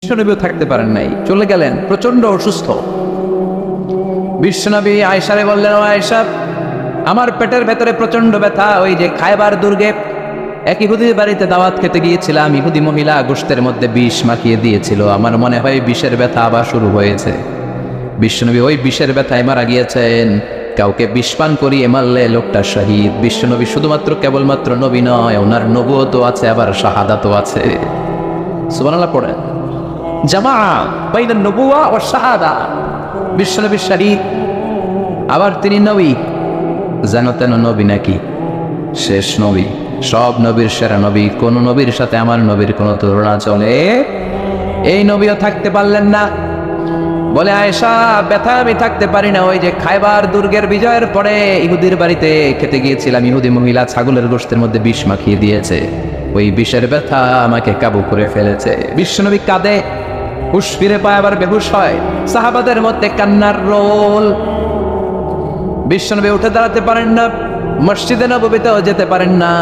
বিশ্বনবীও থাকতে পারেন নাই, চলে গেলেন, প্রচন্ড অসুস্থ। বিশ্বনবী আয়েশারে বললেন, ও আয়েশা, আমার পেটের ভেতরে প্রচন্ড ব্যথা। ওই যে খায়বার দুর্গে এক ইহুদির বাড়িতে দাওয়াত খেতে গিয়েছিলাম, ইহুদি মহিলা গোশতের মধ্যে বিষ মাখিয়ে দিয়েছিল, আমার মনে হয় বিষের ব্যথা আবার শুরু হয়েছে। বিশ্বনবী ওই বিষের ব্যথায় মারা গিয়েছেন। কাউকে বিষ পান করিয়ে মারলে লোকটা শহীদ। বিশ্বনবী শুধুমাত্র কেবলমাত্র নবী নয়, ওনার নবুয়তও আছে, আবার শাহাদাতও আছে। সুবহানাল্লাহ পড়েন। জামা বাইনা নবুয়া ও শাহাদা। বিশ্বনবী শহীদ, আবার তিনি নবী। যেন তেন নবী নাকি? শেষ নবী, সব নবীর সেরা নবী। কোন নবীর সাথে আমার নবীর কোনো তুলনা চলে? এই নবীও থাকতে পারলেন না। বলে, আয়েশা, ব্যথা আমি থাকতে পারি না। ওই যে খায়বার দুর্গের বিজয়ের পরে ইহুদির বাড়িতে খেতে গিয়েছিলাম, ইহুদি মহিলা ছাগলের গোশতের মধ্যে বিষ মাখিয়ে দিয়েছে, ওই বিষের ব্যথা আমাকে কাবু করে ফেলেছে। বিশ্বনবী কাঁদে, হুশ ফিরে পায়, আবার বেহুশ হয়। সাহাবাদের মধ্যে কান্নার রোল। বিশ্বনবী উঠে দাঁড়াতে পারেন না, মসজিদে নববীতেও যেতে পারেন না,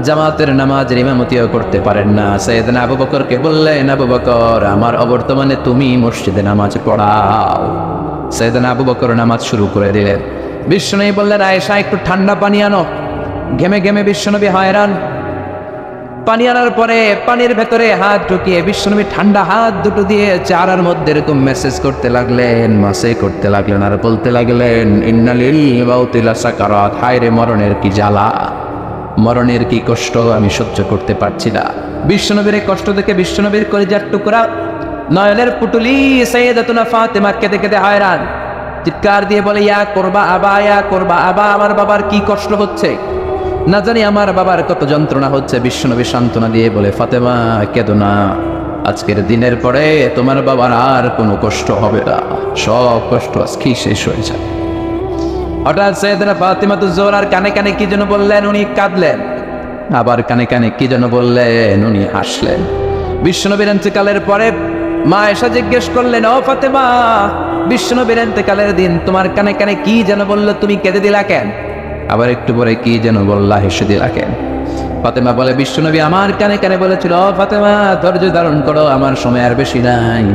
জামাতের নামাজের ইমামতিও করতে পারেন না। সাইয়েদনা আবু বকরকে বললেন, আবু বকর, আমার অবর্তমানে তুমি মসজিদে নামাজ পড়াও। সাইয়েদনা আবু বকর নামাজ শুরু করে দিলেন। বিশ্বনবী বললেন, আয়েশা, একটু ঠান্ডা পানি আনো। ঘেমে ঘেমে বিশ্বনবী হয়রান। পানি আনার পরে পানির ভেতরে হাত ঢুকিয়ে বিশ্বনবী ঠান্ডা হাত দুটো দিয়ে চেহারার মধ্যে এরকম মেসেজ করতে লাগলেন, মাসে করতে লাগলেন, আর বলতে লাগলেন, ইন্নালিল মাউতি লাসাকারাত। হায় রে, মরণের কি জ্বালা, মরণের কি কষ্ট, আমি সহ্য করতে পারছি না। বিশ্বনবীর এই কষ্ট দেখে বিশ্বনবীর কলিজার টুকরা, নয়নের পুটুলি সাইয়্যিদাতুনা ফাতেমা কেঁদে কেঁদে হয়রান। চিৎকার দিয়ে বলে, ইয়া করবা আবা, ইয়া করবা আবা, আমার বাবার কি কষ্ট হচ্ছে, না জানি আমার বাবার কত যন্ত্রণা হচ্ছে। বিশ্বনবী সান্ত্বনা দিয়ে বলে, ফাতেমা, কেঁদো না, আজকের দিনের পরে তোমার বাবার আর কোনো কষ্ট হবে না, সব কষ্ট আজকেই শেষ হয়ে যাবে। হঠাৎ সাইয়েদনা ফাতিমাতুজ জোহরার কানে কানে কি যেন বললেন, উনি কাঁদলেন। আবার কানে কানে কি যেন বললেন, উনি হাসলেন। বিশ্বনবীর ইন্তেকালের পরে মা আয়েশা জিজ্ঞেস করলেন, ও ফাতেমা, বিশ্বনবীর ইন্তেকালের দিন তোমার কানে কানে কি যেন বললো, তুমি কেঁদে দিলা কেন? আবার একটু পরে কি যেন বললা, হেসে দিলা কেন? ফাতেমা বলে, বিশ্বনবী আমার কানে কানে বলেছিল, ও ফাতেমা, ধৈর্য ধারণ করো, আমার সময় আর বেশি নাই।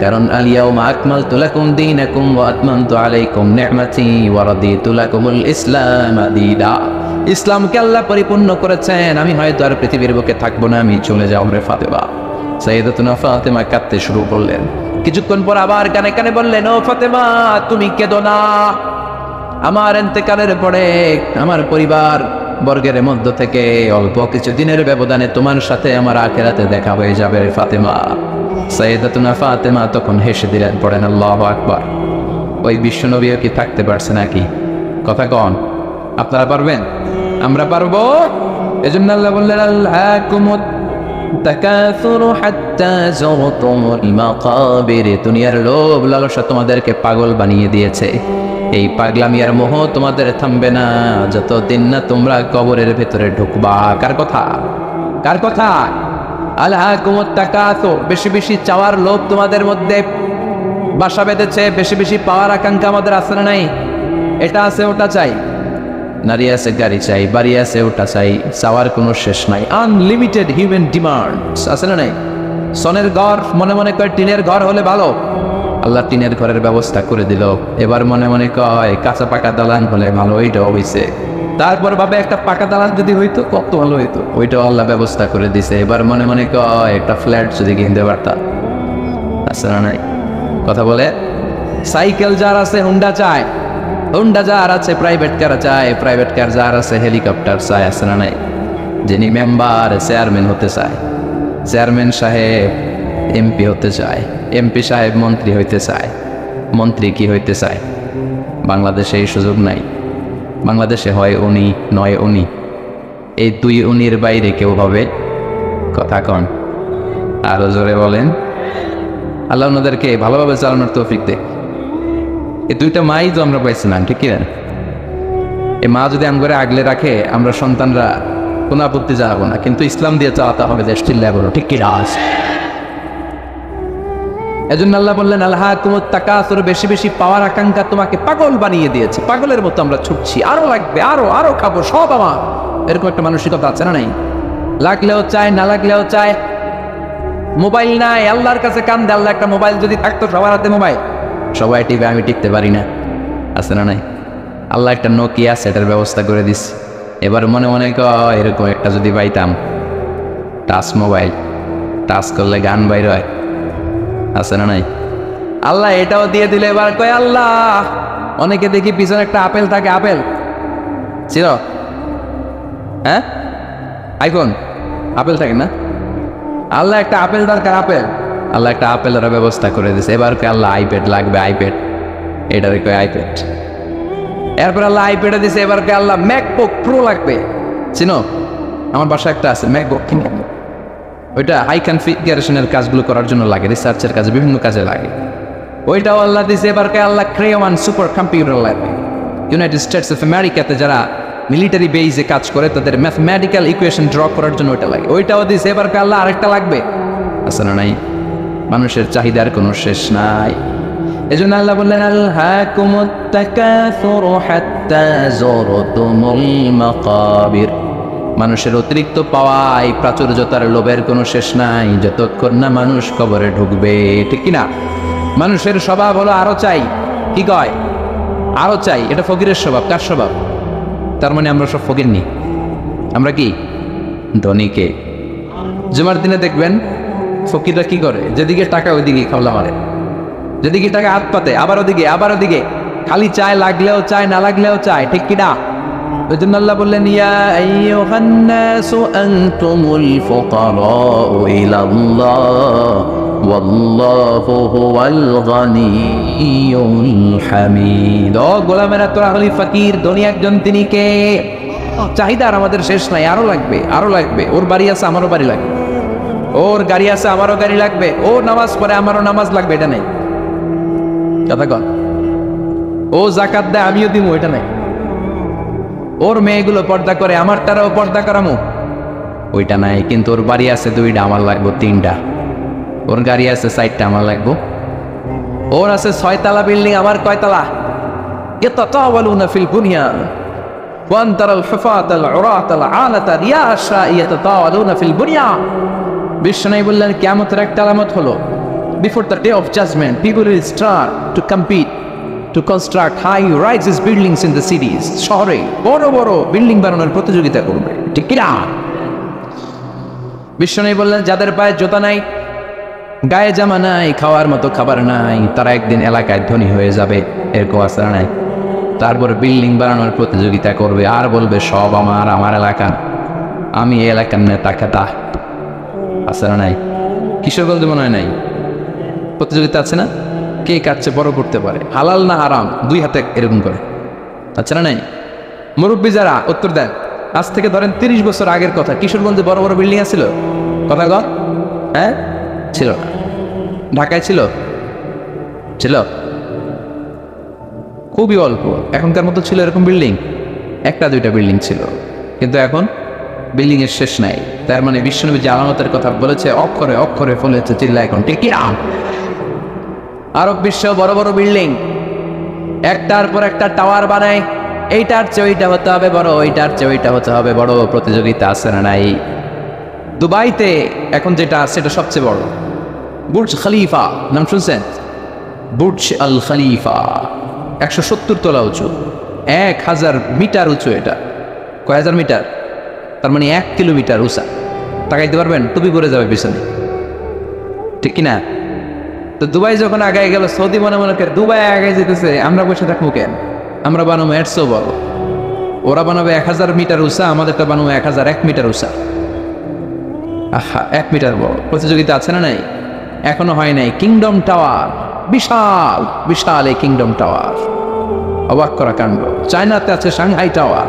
কারণ আলিয়াউমা আকমালতু লাকুম দীনাকুম ওয়া আতমামতু আলাইকুম নি'মাতি ওয়া রাদিতু লাকুমুল ইসলাম দীনা। ইসলামকে আল্লাহ পরিপূর্ণ করেছেন, আমি হয়তো আর পৃথিবীর বুকে থাকবো না, আমি চলে যাও রে ফাতেমা। সাইয়্যিদাতুনা ফাতেমা কাঁদতে শুরু করলেন। কিছুক্ষণ পর আবার কানে কানে বললেন, ও ফাতেমা, তুমি কেঁদো না, আমার ইন্তেকালের পরে আমার পরিবার বর্গের মধ্য থেকে অল্প কিছু দিনের ব্যবধানে তোমার সাথে আমার আখিরাতে দেখা হয়ে যাবে রে ফাতেমা। সাইয়্যিদাতুনা ফাতেমা তখন হেসে দিলেন, পড়েন আল্লাহু আকবার। ওই বিশ্বনবীও কি থাকতে পারছে নাকি? কথা কন, আপনারা পারবেন? আমরা পারবো? এজন্য আল্লাহ বললেন, আল্লাহকুমুত তাকাসুরু হাত্তা যুরতুমুল মাকাবির। দুনিয়ার লোভ লালসা তোমাদেরকে পাগল বানিয়ে দিয়েছে। এই পাগলামি আর মোহ তোমাদের থামবে না যতদিন না তোমরা কবরের ভেতরে ঢুকবা। কার কথা? কার কথা? আলহাকুমুত তাকাসুর, বেশি বেশি চাওয়ার লোভ তোমাদের মধ্যে বাসা বেঁধেছে। বেশি বেশি পাওয়ার আকাঙ্ক্ষা আমাদের আছে না নাই? এটা আছে, ওটা চাই, নারী আছে, গাড়ি চাই, বাড়ি আছে, ওটা চাই, চাওয়ার কোনো শেষ নাই। আনলিমিটেড হিউম্যান ডিমান্ডস আছে না নাই? সনের ঘর মনে মনে কয় টিনের ঘর হলে ভালো, আল্লাহ টিনের ঘরের ব্যবস্থা করে দিল। এবার মনে মনে কয় কাঁচা পাকা দালান হলে ভালো, ওইটাও হইছে। তারপর ভাবে একটা পাকা দালান যদি হইতো কত ভালো হইতো, ওইটাও আল্লাহ ব্যবস্থা করে দিছে। এবার মনে মনে কয় একটা ফ্ল্যাট যদি কিনতে পারতাম, আছে না নাই? কথা বলে। সাইকেল যার আছে হুন্ডা চায়, হুন্ডা যার আছে প্রাইভেট কার চায়, প্রাইভেট কার যার আছে হেলিকপ্টার চায়, আছে না নাই? যিনি মেম্বার চেয়ারম্যান হতে চায়, চেয়ারম্যান সাহেব এমপি হতে চায়, এমপি সাহেব মন্ত্রী হইতে চায়, মন্ত্রী কি হইতে চায়? বাংলাদেশে এই সুযোগ নাই। বাংলাদেশে হয় উনি, নয় উনি। এই দুই উনির বাইরে কেউ হবে? কথা কন, আরো জোরে বলেন। আল্লাহ ওনাদেরকে ভালোভাবে চালানোর তৌফিক দেয়। এই দুইটা মাই তো আমরা পাইছি না, ঠিক কিনা? এই মা যদি আমগরে আগলে রাখে, আমরা সন্তানরা কোনো আপত্তি জানাবো না, কিন্তু ইসলাম দিয়ে চালাতে হবে দেশটির লেভেল, ঠিক কিনা? এজন্য আল্লাহ বললেন, আলহাকুমুত তাকাসুর, বেশি বেশি পাওয়ার আকাঙ্ক্ষা তোমাকে পাগল বানিয়ে দিয়েছে। পাগলের মতো আমরা ছুটছি, আরো লাগবে, আরো আরো খাবো, সব আমার, এরকম একটা মানসিকতা আছে না নাই? লাগলেও চায়, না লাগলেও চায়। মোবাইল নাই, আল্লাহর কাছে কান্দে, আল্লাহ একটা মোবাইল যদি থাকতো, সবার হাতে মোবাইল, সবাই টিপে, আমি টিপতে পারি না, আছে না নাই? আল্লাহ একটা নোকিয়া সেটার ব্যবস্থা করে দিস। এবার মনে মনে কয় এরকম একটা যদি পাইতাম, টাচ মোবাইল, টাচ করলে গান বাইর হয়, আছে না নাই? আল্লাহ এটাও দিয়ে দিলে এবার কয় আল্লাহ, অনেকে দেখি পিছনে একটা আপেল থাকে, আপেল ছিল, হ্যাঁ আইফোন আপেল থাকে না, আল্লাহ একটা আপেল দরকার, আপেল, আল্লাহ একটা আপেলের ব্যবস্থা করে দিছে। এবার কয় আল্লাহ আইপ্যাড লাগবে, আইপ্যাড, এটারে কয় আইপ্যাড। এরপর আল্লাহ আইপ্যাডে দিছে, এবার কয় আল্লাহ ম্যাকবুক প্রো লাগবে, চিনো? আমার বাসায় একটা আছে ম্যাকবুক, ওইটা হাই কনফিগারেশনের কাজগুলো করার জন্য লাগে, রিসার্চের কাজে, বিভিন্ন কাজে লাগে, ওইটাও আল্লাহ দিছে। এবার কয় আল্লাহ ক্রেওয়ান সুপার কম্পিউটার লাগবে। ইউনাইটেড স্টেটস অফ আমেরিকাতে যারা মিলিটারি বেইজে কাজ করে তাদের ম্যাথমেটিক্যাল ইকুয়েশন ড্র করার জন্য ওইটা লাগে, ওইটাও দিছে। এবার কয় আল্লাহ আরেকটা লাগবে, আছে না নাই? মানুষের চাহিদার কোনো শেষ নাই। এজন্য আল্লাহ বললেন আলহাকুমুত তাকাসুরু হাত্তা যুরতুমুল মাকাবির। মানুষের অতিরিক্ত পাওয়ায় প্রাচুর্যতার লোভের কোনো শেষ নাই, যতক্ষণ না মানুষ কবরে ঢুকবে, ঠিক কিনা? মানুষের স্বভাব হলো আরো চাই, কি কয়? আরো চাই। এটা ফকিরের স্বভাব। কার স্বভাব? তার মানে আমরা সব ফকির নি, আমরা কি ধনীকে। জুমার দিনে দেখবেন ফকিররা কি করে, যেদিকে টাকা ওইদিকে খাওলা মারে, যেদিকে টাকা হাত পাতে, আবার ওদিকে, আবার ওদিকে, খালি চায়, লাগলেও চায়, না লাগলেও চায়, ঠিক কিনা? ওই জন্য আল্লাহ বললেন ইয়া আইয়ুহান নাসু আনতুমুল ফুকারাউ ইলাল্লাহ ওয়াল্লাহু হুয়াল গানিয়্যুল হামিদ। ও গোলামেরা, তোরা হলি ফকির, ধনী একজন তিনি কে? চাহিদার আমাদের শেষ নাই, আরো লাগবে, আরো লাগবে। ওর বাড়ি আছে, আমারও বাড়ি লাগবে, ওর গাড়ি আছে, আমারও গাড়ি লাগবে, ও নামাজ পড়ে, আমারও নামাজ লাগবে, এটা নেই। কথা কন। ও যাকাত দেয়, আমিও দিব, এটা নাই। ওর মেয়েগুলো পর্দা করে, আমার তারাও পর্দা করামো, ওইটা নাই। কিন্তু ওর বাড়ি আছে দুইটা, আমার লাগবো তিনটা। ওর গাড়ি আছে 4টা, আমার লাগবো। ওর আছে 6তলা বিল্ডিং, আমার কয়তলা? ইয়াতাতাওয়ালুনা ফিল বুনিয়ান ওয়া আনতারাল হুফাতাল উরাতাল আলাতা রিয়াশা ইয়াতাতাওয়ালুনা ফিল বুনিয়ান। বিষ্ণু বললেন কিয়ামতের একটা আলামত হলো, before the day of judgement people will start to compete to construct high rises buildings in the cities. শহরে বড় বড় বিল্ডিং বানানোর প্রতিযোগিতা করবে, ঠিক কিনা? বিষ্ণু বললেন যাদের পায়ে জুতা নাই, গায়ে জামা নাই, খাওয়ার মতো খাবার নাই, তারা একদিন এলাকায় ধনী হয়ে যাবে, এরকম আশা নাই। তারপর বিল্ডিং বানানোর প্রতিযোগিতা করবে, আর বলবে সব আমার, আমার এলাকা, আমি এই এলাকার নেতা খেতা, আশা নাই? কিশোরগঞ্জে মনে হয় নাই প্রতিযোগিতা আছে না? কে কাটছে বড় করতে পারে, হালাল না হারাম, 2 হাতে এরকম করে, আচ্ছা না নাই? মুরব্বী যারা উত্তর দেন, আজ থেকে ধরেন 30 বছর আগের কথা, কিশোরগঞ্জে বড় বড় বিল্ডিং আছিল? কথা কর, হ্যাঁ ছিল না? ঢাকায় ছিল? ছিল খুবই অল্প। এখনকার মতো ছিল এরকম বিল্ডিং? 1-2টা বিল্ডিং ছিল, কিন্তু এখন বিল্ডিং এর শেষ নাই। তার মানে বিশ্বনবী যে আলামতের কথা বলেছে, অক্ষরে অক্ষরে ফলেছে, চিল্লা এখন ঠিক কিনা? আরব বিশ্ব বড় বড় বিল্ডিং, একটার পর একটা টাওয়ার বানায়, এইটার চেয়ে ওইটা হতে হবে বড়, ওইটার চেয়ে ওইটা হতে হবে বড়, প্রতিযোগিতা আছে না নাই? দুবাইতে এখন যেটা আছে এটা সবচেয়ে বড়, বুর্জ খলিফা, নাম শুনছেন? বুর্জ আল খলিফা 170 তলা উঁচু, 1000 মিটার উঁচু। এটা কয় হাজার মিটার? তার মানে 1 কিলোমিটার উঁচা। তাকাইতে পারবেন? টুপি পরে যাবে পিছনে, ঠিক কিনা? তো দুবাই যখন আগায় গেল, সৌদি মনে মনে করে দুবাই আগায় যেতেছে, আমরা বসে থাকবো কেন? আমরা বানাবো এরশো বড়, ওরা বানাবে 1000 মিটার উঁচা, আমাদেরটা বানাবো 1001 মিটার উঁচা। আহা, 1 মিটার বড়। প্রতিযোগিতা আছে না নাই? এখনো হয় নাই। কিংডম টাওয়ার, বিশাল বিশাল এই কিংডম টাওয়ার, অবাক করা কাণ্ড। চায়নাতে আছে সাংহাই টাওয়ার,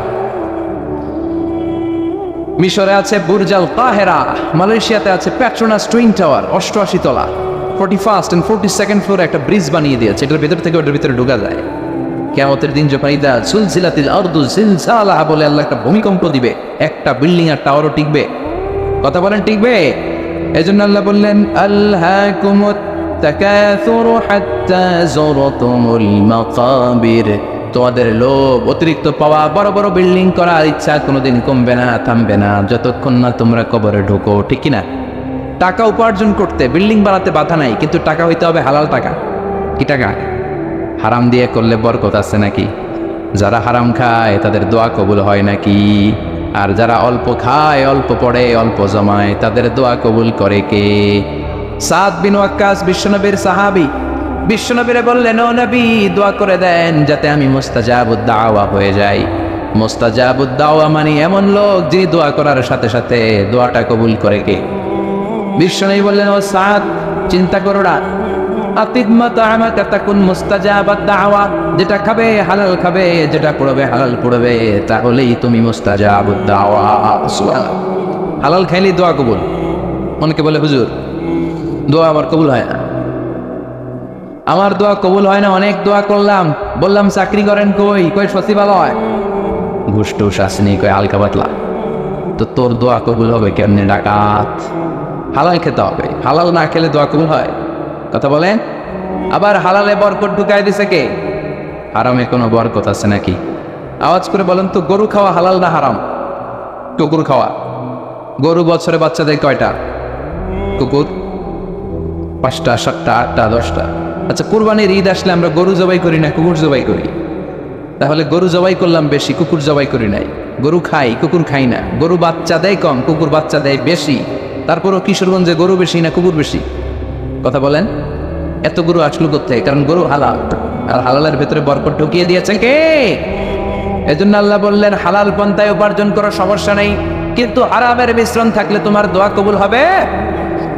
মিশরে আছে বুর্জ আল কাহেরা, মালয়েশিয়াতে আছে পেট্রোনাস টুইন টাওয়ার 88 তলা, 41st and 42nd ফ্লোরে একটা ব্রিজ বানিয়ে দিয়েছে, এটার ভেতর থেকে ওটার ভিতরে ঢোকা যায়। কিয়ামতের দিন যখন ইদা সুলসিলাতিল আরদু জিলজালাহা বলে আল্লাহ একটা ভূমিকম্প দিবে, একটা বিল্ডিং আর টাওয়ারও টিকবে? কথা বলেন, টিকবে? এজন্য আল্লাহ বললেন আলহাকুমুত তাকাসুরু হাত্তা যুরতুমুল মাকাবির। তোমাদের লোভ, অতিরিক্ত পাওয়া, বড় বড় বিল্ডিং করার ইচ্ছা কোনোদিন কমবে না, থামবে না, যতক্ষণ না তোমরা কবরে ঢোকো, ঠিক কিনা? টাকা উপার্জন করতে, বিল্ডিং বানাতে বাধা নাই, কিন্তু টাকা হইতে হবে হালাল টাকা। কি টাকা? হারাম দিয়ে করলে বরকত আছে নাকি? যারা হারাম খায় তাদের দোয়া কবুল হয় নাকি? আর যারা অল্প খায়, অল্প পড়ে, অল্প জমায়, তাদের দোয়া কবুল করে কে? সাদ বিন ওয়াক্কাস বিশ্বনবীর সাহাবী, বিশ্বনবীরে বললেন, ও নবী, দোয়া করে দেন যাতে আমি মুস্তাজাবুদ দাওয়া হয়ে যাই। মুস্তাজাবুদ দাওয়া মানে এমন লোক যিনি দোয়া করার সাথে সাথে দোয়াটা কবুল করে কে? বিশ্বনবী বললেন, ও সাদ, চিন্তা করো না, যেটা খাবে হালাল খাবে, যেটা পড়বে হালাল পড়বে, তাহলেই তুমি মুস্তাজাবুদ দাওয়া। হালাল খাইলেই দোয়া কবুল। অনেকে বলে, হুজুর দোয়া আমার কবুল হয় না, আমার দোয়া কবুল হয় না, অনেক দোয়া করলাম, বললাম চাকরি করেন, কই কই সচিবালয়, ঘুষ টুস আসেনি, কই হালকা পাতলা। তো তোর দোয়া কবুল হবে কেমনে? ডাকাত। হালাল খেতে হবে, হালাল না খেলে দোয়া কবুল হয়? কথা বলেন। আবার হালালে বরকত ঢুকাই দিছে কে? হারামে কোনো বরকত আছে নাকি? আওয়াজ করে বলেন তো, গরু খাওয়া হালাল না হারাম? কুকুর খাওয়া। গরু বছরে বাচ্চা দেয় কয়টা? কুকুর 5টা, 7টা, 8টা, 10টা। আচ্ছা, কুরবানির ঈদ আসলে আমরা গরু জবাই করি না কুকুর জবাই করি? তাহলে গরু জবাই করলাম বেশি, কুকুর জবাই করি নাই। গরু খাই, কুকুর খাই না। গরু বাচ্চা দেয় কম, কুকুর বাচ্চা দেয় বেশি। তারপরও কিশোরগঞ্জে গরু বেশি না কুকুর বেশি? কথা বলেন। এত গরু আসলো কোথায়? কারণ গরু হালাল, আর হালালের ভেতরে বরকত ঢুকিয়ে দিয়েছে কে? এজন্য আল্লাহ বললেন, হালাল পন্থায় উপার্জন করো, সমস্যা নেই, কিন্তু হারামের মিশ্রণ থাকলে তোমার দোয়া কবুল হবে?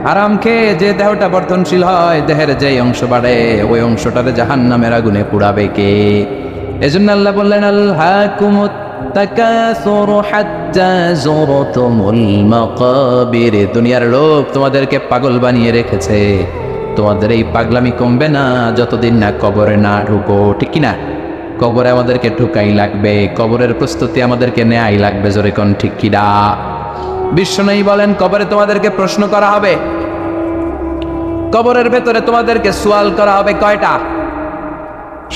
হারাম খেয়ে যে দেহটা বর্ধনশীল হয়, দেহের যেই অংশ বাড়ে, ওই অংশটারে জাহান্নামের আগুনে পুড়াবে কে? এজন্য আল্লাহ বললেন, আলহাকুমুত তাকাসুরু হাত্তা যুরতুমুল মাকাবির। দুনিয়ার লোভ তোমাদেরকে পাগল বানিয়ে রেখেছে। তোমাদের এই পাগলামি কমবে না যতদিন না কবরে না ঢুকো, ঠিক কিনা? কবরে আমাদেরকে ঢুকাই লাগবে, কবরের প্রস্তুতি আমাদেরকে নেয়াই লাগবে, জোরে কোন ঠিক কিনা? বিশ্বনবী বলেন, কবরে তোমাদেরকে প্রশ্ন করা হবে, কবরের ভেতরে তোমাদেরকে সওয়াল করা হবে কয়টা?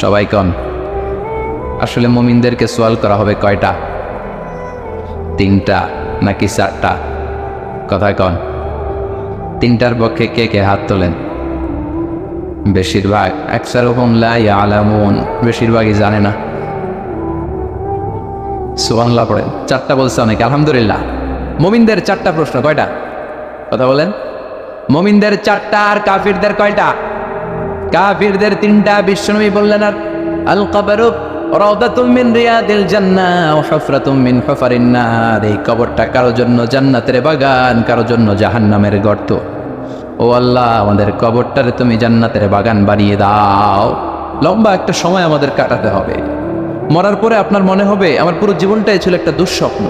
সবাই কন। আসলে মুমিনদেরকে সওয়াল করা হবে কয়টা? 3টা নাকি 4টা? কথা কন। 3টার পক্ষে কে কে হাত তোলেন? বেশিরভাগ। আকসারুহুম লা ইয়ালামুন, বেশিরভাগই জানে না। সুবহানাল্লাহ পড়েন। 4টা বলছে অনেকে, আলহামদুলিল্লাহ। মুমিনদের 4টা প্রশ্ন, কয়টা? কথা বলেন। মুমিনদের 4টা, আর কাফিরদের কয়টা? কাফিরদের 3টা। বিশ্বনবী বললেন, আর আল কবরু রাউদাতুম মিন রিয়াদিল জান্নাহ ওয়া হুফরাতুম মিন হুফারিন নার। এই কবরটা কারো জন্য জান্নাতের বাগান, কারো জন্য জাহান্নামের গর্ত। ও আল্লাহ, আমাদের কবরটারে তুমি জান্নাতের বাগান বানিয়ে দাও। লম্বা একটা সময় আমাদের কাটাতে হবে। মরার পরে আপনার মনে হবে আমার পুরো জীবনটাই ছিল একটা দুঃস্বপ্ন।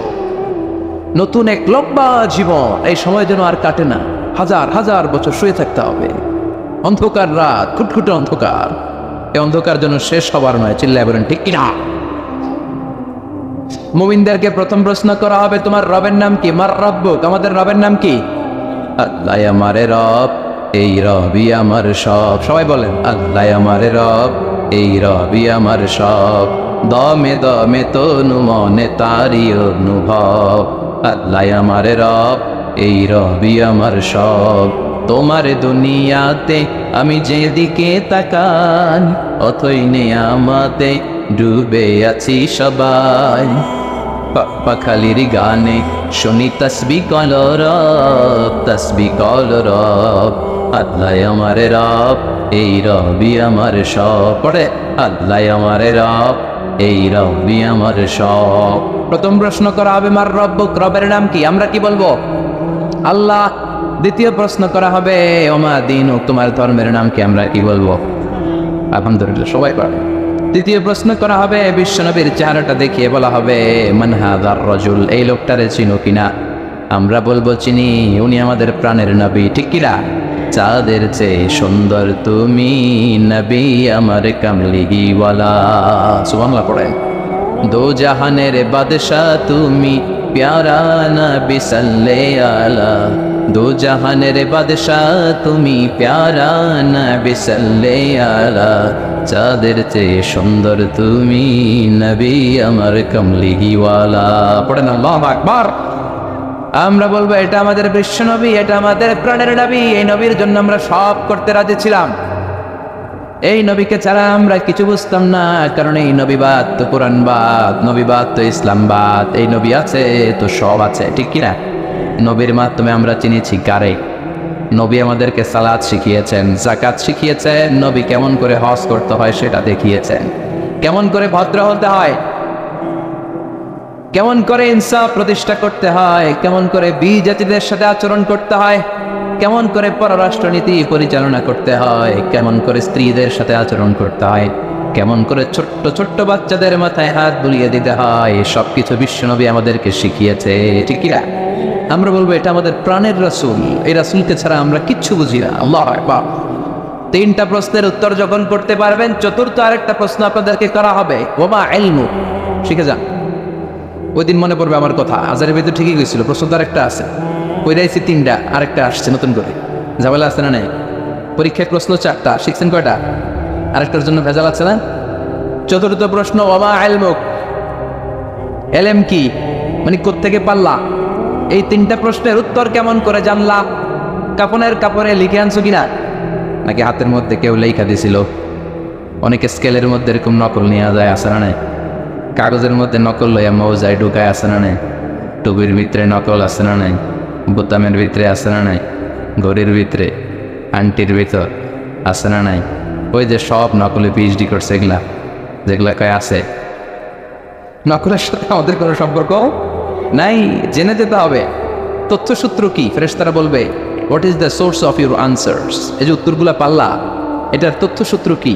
নতুন এক লম্বা জীবন, এই সময় যেন আর কাটে না। হাজার হাজার বছর শুয়ে থাকতে হবে। অন্ধকার রাত, খুটখুটে অন্ধকার। এই অন্ধকার যেন শেষ হবার নয়। চিল্লায় বলেন ঠিক কিনা? মুমিনদেরকে প্রথম প্রশ্ন করা হবে, তোমার রবের নাম কি? মার রব্বুক, আমাদের রবের নাম কি? আল্লাহ আমারে রব, এই রবি আমার সব। সবাই বলেন, আল্লাহ আমারে রব, এই রবি আমার সব। দমে দমে তনু মনে তারি অনুভব। আল্লাহ আমারে রব, এই রবি আমার সব। তোমার দুনিয়াতে আমি যেদিকে তাকাই, অথই নেয়ামতে ডুবে আছি সবাই। পাখালির গানে শুনি তসবি কল রব, তসবি কল রব। আল্লাহ আমার রব, এই রবি আমার সব। পড়ে, আল্লাহ আমার রব, এই রবি আমার সব। প্রথম প্রশ্ন করা হবে, মার রব্বুক, রবের নাম কি? আমরা কি বলবো? আল্লাহ। দ্বিতীয় প্রশ্ন করা হবে, ওমা দীনুক, তোমার ধর্মের নাম কি? আমরা কি বলবো? আলহামদুলিল্লাহ, সবাই পারে। তৃতীয় প্রশ্ন করা হবে, বিশ্বনবীর চেহারাটা দেখিয়ে বলা হবে, মান হাযার রাজুল, এই লোকটারে চিনো কিনা? আমরা বলবো চিনি, উনি আমাদের প্রাণের নবী, ঠিক কিনা? চাঁদের চেয়ে সুন্দর তুমি নবী আমার কামলিওয়ালা। সুবহানাল্লাহ পড়েন। দো জাহানের বাদশাহ তুমি প্যারা নবী সাল্লাল্লাহু আলা। দো জাহানের বাদশাহ তুমি প্যারা নবী সাল্লাল্লাহু আলা। চাঁদের চেয়ে সুন্দর তুমি নবী আমার কামলিওয়ালা। পড়েন আল্লাহু আকবার। আমরা বলবো এটা আমাদের বিশ্ব নবী, এটা আমাদের প্রাণের নবী, এই নবীর জন্য আমরা সব করতে রাজি ছিলাম। এই নবীকে ছাড়া আমরা কিছু বুঝতাম না, কারণ এই নবীবাদ তো কোরআনবাদ, নবীবাদ তো ইসলামবাদ। এই নবী আছে তো সব আছে, ঠিক কিনা? নবীর মাধ্যমে আমরা চিনেছি কারে? নবী আমাদেরকে সালাত শিখিয়েছেন, যাকাত শিখিয়েছেন, নবী কেমন করে হজ করতে হয় সেটা দেখিয়েছেন, কেমন করে ভদ্র হতে হয়, কেমন করে ইনসাফ প্রতিষ্ঠা করতে হয়, কেমন করে বিজাতিদের সাথে আচরণ করতে হয়, কেমন করে পররাষ্ট্রনীতি পরিচালনা করতে হয়, কেমন করে স্ত্রীদের সাথে আচরণ করতে হয়, কেমন করে ছোট্ট ছোট্ট বাচ্চাদের মাথায় হাত বুলিয়ে দিতে হয়, সবকিছু বিশ্বনবী আমাদেরকে শিখিয়েছে, ঠিক কিনা? আমরা বলবো এটা আমাদের প্রাণের রাসূল, এই রাসূলকে ছাড়া আমরা কিচ্ছু বুঝি না। আল্লাহু আকবার। তিনটা প্রশ্নের উত্তর যখন করতে পারবেন, চতুর্থ আরেকটা প্রশ্ন আপনাদেরকে করা হবে, ওমা ইলমু, শিখে যান। ওই দিন মনে পড়বে আমার কথা, আজারের ভিতরে ঠিকই গেছিল, প্রশ্ন তো আরেকটা আছে, ওইটাইছি তিনটা, আরেকটা আসছে নতুন করে, ঝামেলা আছে না নেই? পরীক্ষায় প্রশ্ন 4টা, শিখছেন কয়টা? আরেকটার জন্য ভেজাল আছে না? চতুর্থ প্রশ্ন, ওমা ইলমুক, এলেম কি, মানে কোত্থেকে পারলা? এই তিনটা প্রশ্নের উত্তর কেমন করে জানলা? কাপনের কাপড়ে লিখে আনছো কিনা, নাকি হাতের মধ্যে কেউ লেখা দিছিল? অনেকে স্কেলের মধ্যে এরকম নকল নিয়ে যায়, আসে না নেই? কাগজের মধ্যে নকল লইয়া মৌজায় ঢুকায়, আসে না নেই? টুপির ভিতরে নকল, আসে না নাই? বোতামের ভিতরে, আসে না নাই? ঘড়ির ভিতরে, আন্টির ভিতর, আসে না নাই? ওই যে সব নকলে পিএইচডি করছে, এগুলা যেগুলা কয় আছে, নকলের সাথে আমাদের কোনো সম্পর্ক নাই। জেনে যেতে হবে তথ্যসূত্র কি। ফেরেশতারা বলবে, what is the source of your answers? এই যে উত্তরগুলা পাল্লা, এটার তথ্যসূত্র কি,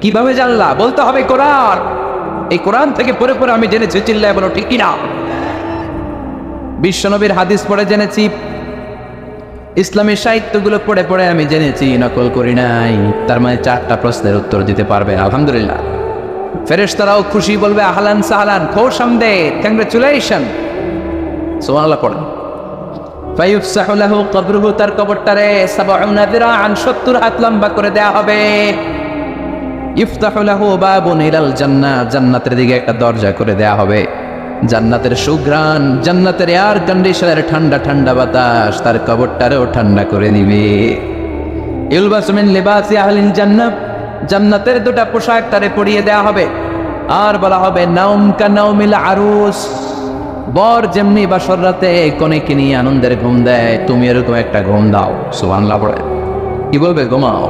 কিভাবে জানলা? বলতে হবে কোরআন। এই কোরআন থেকে পড়ে পড়ে আমি জেনেছি, চিল্লায় বলো ঠিক কিনা? বিশ্বনবীর হাদিস পড়ে জেনেছি, ইসলামের সাহিত্যগুলো পড়ে পড়ে আমি জেনেছি, নকল করি নাই। তার মানে 4টা প্রশ্নের উত্তর দিতে পারবে, আলহামদুলিল্লাহ। ফেরেশতারাও খুশি, বলবে আহলান সাহলান, খোশামদেদ, কংগ্রেচুলেশন, সুবহানাল্লাহ পড়েন। ফায়ুফসাহু লাহু কবরুহু, তার কবরটারে 70 দিরাআন, 70 হাত লম্বা করে দেয়া হবে। ইফতাহু লাহু বাবুন ইলাল জান্নাহ, জান্নাতের দিকে একটা দরজা করে দেয়া হবে। জান্নাতের সুঘ্রাণ, জান্নাতের এয়ার কন্ডিশনের ঠান্ডা ঠান্ডা বাতাস তার কবরটারেও ঠান্ডা করে দিবে। ইলবাসু মিন লিবাসি আহলিল জান্নাহ, জান্নাতের 2টা পোশাক তারে পরিয়ে দেয়া হবে। আর বলা হবে নাউম কা নাউমিল আরুস, বর যেমনি বাসর রাতে কনেকে নিয়ে আনন্দের ঘুম দেয়, তুমি এরকম একটা ঘুম দাও। সুবহানাল্লাহ পড়ে। কি বলবে? ঘুমাও,